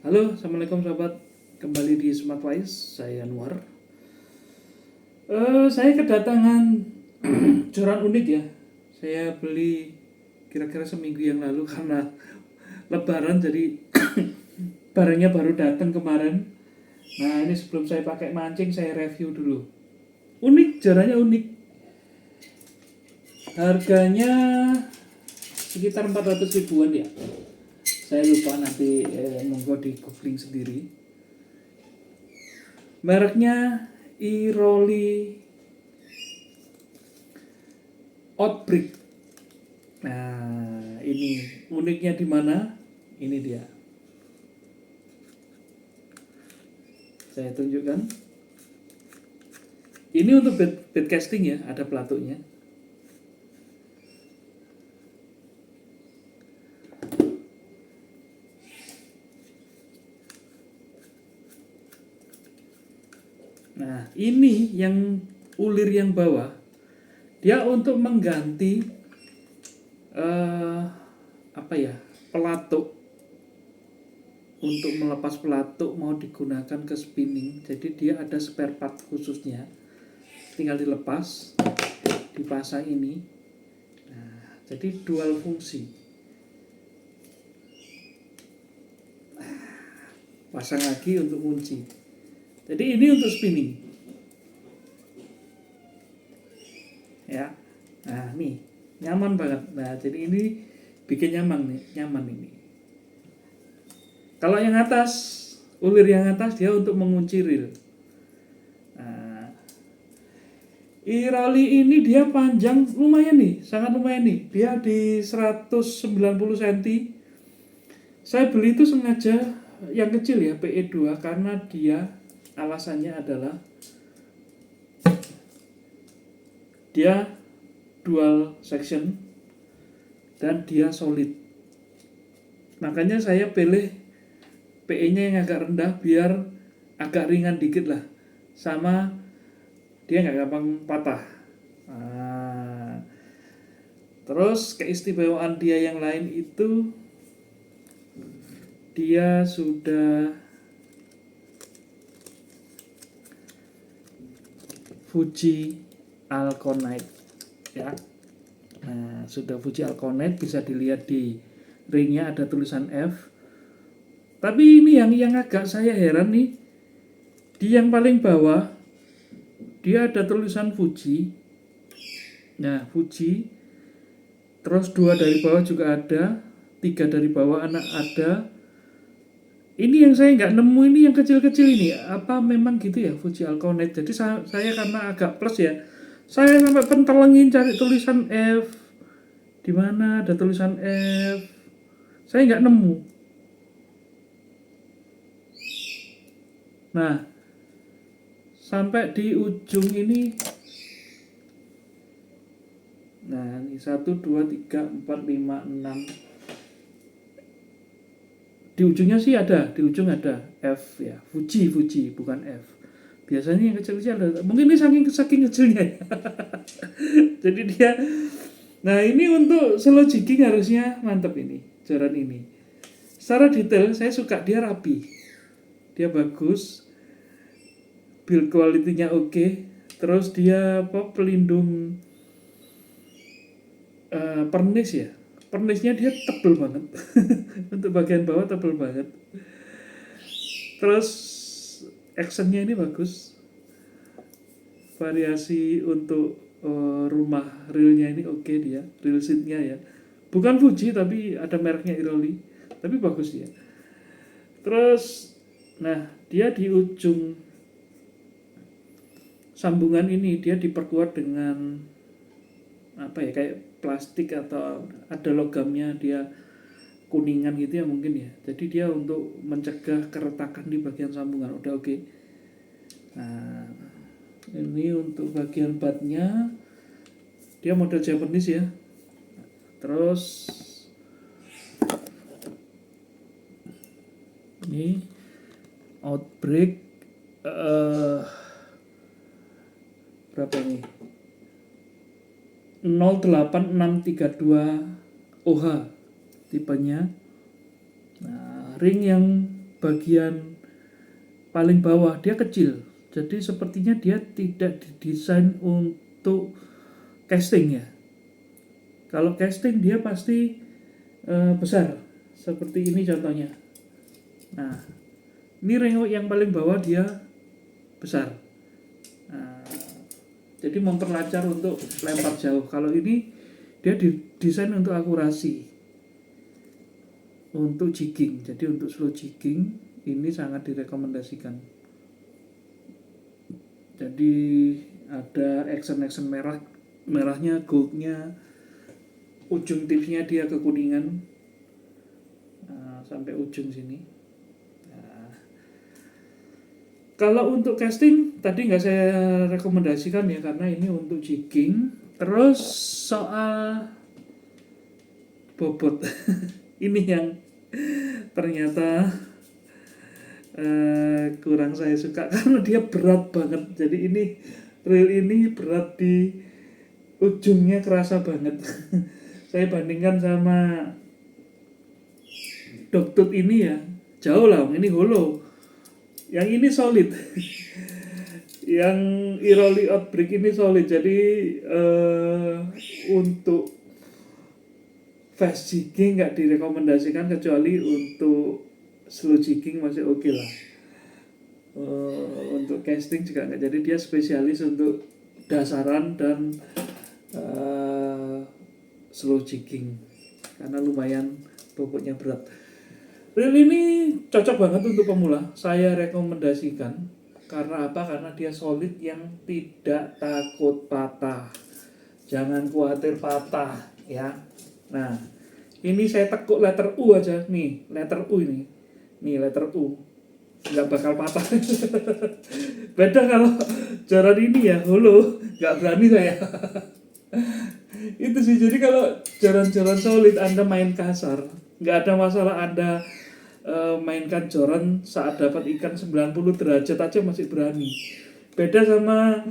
Halo, assalamualaikum sahabat. Kembali di Smartwise, saya Anwar. Saya kedatangan joran unik ya. Saya beli kira-kira seminggu yang lalu karena Lebaran, jadi barangnya baru datang kemarin. Nah, ini sebelum saya pakai mancing, saya review dulu. Unik, jorannya unik. Harganya sekitar 400 ribuan ya. Saya lupa, nanti monggo di googling sendiri. Mereknya Iroli Outbreak. Nah, ini uniknya di mana? Ini dia. Saya tunjukkan. Ini untuk bed casting ya, ada pelatuknya. Nah, ini yang ulir yang bawah, dia untuk mengganti apa ya, pelatuk. Untuk melepas pelatuk mau digunakan ke spinning, jadi dia ada spare part khususnya, tinggal dilepas, dipasang ini. Nah, jadi dual fungsi, pasang lagi untuk kunci. Jadi ini untuk spinning ya. Nah, nih nyaman banget. Nah, jadi ini bikin nyaman ini. Kalau yang atas, ulir yang atas dia untuk mengunci reel. Nah, Iroli ini dia panjang lumayan nih, sangat lumayan nih. Dia di 190 cm. Saya beli itu sengaja yang kecil ya, PE2, karena dia alasannya adalah dia dual section dan dia solid. Makanya saya pilih PE-nya yang agak rendah biar agak ringan dikit lah, sama dia nggak gampang patah. Nah, terus keistimewaan dia yang lain itu dia sudah Fuji Alconite ya. Nah, sudah Fuji Alconite, bisa dilihat di ringnya ada tulisan F. Tapi ini yang agak saya heran nih, di yang paling bawah dia ada tulisan Fuji. Nah, Fuji. Terus 2 dari bawah juga ada, 3 dari bawah anak ada. Ini yang saya nggak nemu, ini yang kecil-kecil ini. Apa memang gitu ya Fuji Alconite? Jadi saya karena agak plus ya, saya sampai pentelengin cari tulisan F. Di mana ada tulisan F? Saya nggak nemu. Nah, sampai di ujung ini. Nah, ini 1, 2, 3, 4, 5, 6. Di ujungnya sih ada, di ujung ada F ya, Fuji bukan F. Biasanya yang kecil-kecil ada, mungkin ini saking kecilnya ya. Jadi dia, nah ini untuk slow jigging harusnya mantep ini, joran ini. Secara detail saya suka, dia rapi, dia bagus, build quality-nya oke. Terus dia pelindung pernis ya, pernisnya dia tebel banget. Untuk bagian bawah tebel banget. Terus actionnya ini bagus, variasi untuk rumah realnya ini oke, dia real seatnya ya, bukan Fuji tapi ada mereknya Iroli, tapi bagus ya. Terus nah, dia di ujung sambungan ini dia diperkuat dengan apa ya, kayak plastik atau ada logamnya, dia kuningan gitu ya mungkin ya. Jadi dia untuk mencegah keretakan di bagian sambungan, udah oke. Nah, ini untuk bagian batnya dia model Japanese ya. Terus ini Outbreak berapa ini, 08632 OH tipenya. Nah, ring yang bagian paling bawah dia kecil. Jadi sepertinya dia tidak didesain untuk casting ya. Kalau casting dia pasti besar. Seperti ini contohnya. Nah, ini ring yang paling bawah dia besar. Nah, jadi memperlancar untuk lempar jauh. Kalau ini dia didesain untuk akurasi, untuk jigging. Jadi untuk slow jigging ini sangat direkomendasikan. Jadi ada action merahnya, goldnya, ujung tipsnya dia kekuningan sampai ujung sini. Nah, kalau untuk casting tadi nggak saya rekomendasikan ya, karena ini untuk jigging. Terus soal bobot ini yang ternyata kurang saya suka karena dia berat banget. Jadi ini reel ini berat di ujungnya, kerasa banget. Saya bandingkan sama Dogtooth ini ya, jauh lah. Ini hollow, yang ini solid. Yang Iroli Outbreak ini solid. Jadi untuk fast jigging nggak direkomendasikan, kecuali untuk slow jigging masih oke lah. Untuk casting juga nggak. Jadi dia spesialis untuk dasaran dan slow jigging karena lumayan bobotnya berat. Reel ini cocok banget untuk pemula. Saya rekomendasikan. Karena apa? Karena dia solid yang tidak takut patah. Jangan khawatir patah ya. Nah, ini saya tekuk letter U aja nih, letter U ini. Nih letter U. Nggak bakal patah. Beda kalau joran ini ya, holo, nggak berani saya. Itu sih. Jadi kalau joran-joran solid Anda main kasar, nggak ada masalah. Anda mainkan joran saat dapat ikan 90 derajat aja masih berani. Beda sama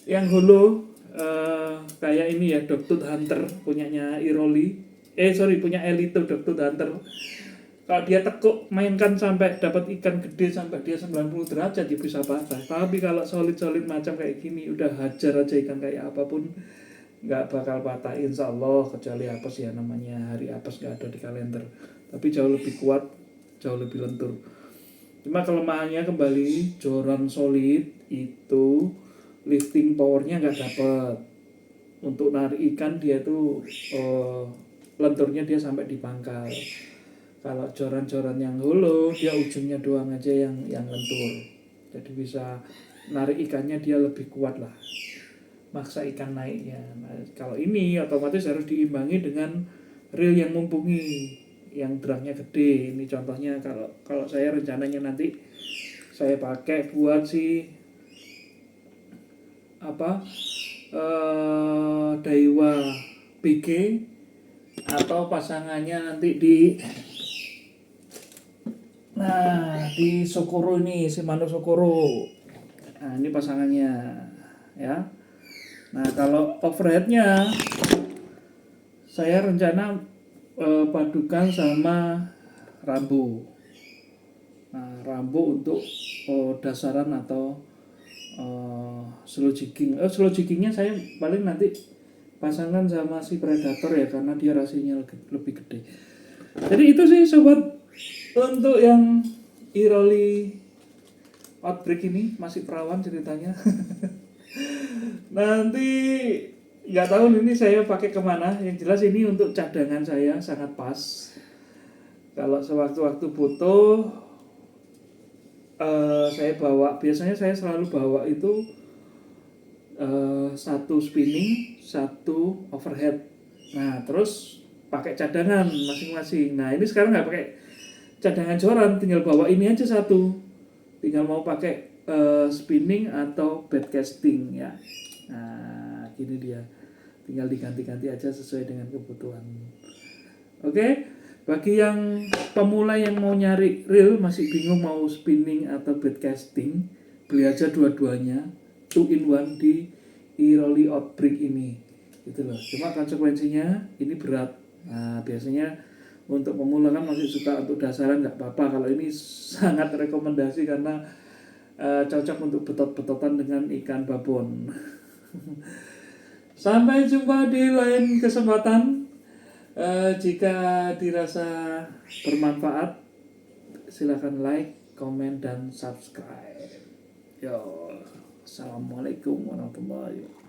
yang holo kayak ini ya, Dogtooth Hunter punyanya Iroli. Punya Elite Dogtooth Hunter. Kalau dia tekuk mainkan sampai dapat ikan gede sampai dia 90 derajat dia bisa patah. Tapi kalau solid-solid macam kayak gini udah hajar aja ikan kayak apapun nggak bakal patah insya Allah, kecuali apes ya, namanya hari apes nggak ada di kalender. Tapi jauh lebih kuat, jauh lebih lentur. Cuma kelemahannya kembali joran solid itu lifting powernya nggak dapat. Untuk narik ikan dia tuh lenturnya dia sampai di pangkal. Kalau joran-joran yang holo dia ujungnya doang aja yang lentur. Jadi bisa narik ikannya dia lebih kuat lah, maksa ikan naiknya. Nah, kalau ini otomatis harus diimbangi dengan reel yang mumpuni, yang dragnya gede. Ini contohnya kalau saya rencananya nanti saya pakai buat si Daiwa BG, atau pasangannya nanti di Sokoro ini, Shimano Sokoro. Nah, ini pasangannya ya. Nah, kalau overheadnya saya rencana padukan sama Rambo. Nah, Rambo untuk dasaran atau slow jigging. Slow jiggingnya saya paling nanti pasangan sama si Predator ya, karena dia rasinya lebih gede. Jadi itu sih sobat, untuk yang Iroli Outbreak ini masih perawan ceritanya. Nanti nggak tahu ini saya pakai kemana. Yang jelas ini untuk cadangan saya sangat pas. Kalau sewaktu-waktu butuh saya bawa, biasanya saya selalu bawa itu satu spinning, satu overhead. Nah, terus pakai cadangan masing-masing. Nah, ini sekarang nggak pakai cadangan joran, tinggal bawa ini aja satu. Tinggal mau pakai spinning atau bait casting ya. Nah, gini dia. Tinggal diganti-ganti aja sesuai dengan kebutuhan. Oke, bagi yang pemula yang mau nyari reel, masih bingung mau spinning atau bait casting, beli aja dua-duanya, 2-in-1 di Iroli Outbreak ini. Gitu loh. Cuma konsekuensinya ini berat. Nah, biasanya Untuk pemula kan masih suka, untuk dasaran nggak apa-apa. Kalau ini sangat rekomendasi karena cocok untuk betot-betotan dengan ikan babon. Sampai jumpa di lain kesempatan. Jika dirasa bermanfaat, silakan like, komen, dan subscribe. Yo, assalamualaikum warahmatullahi wabarakatuh.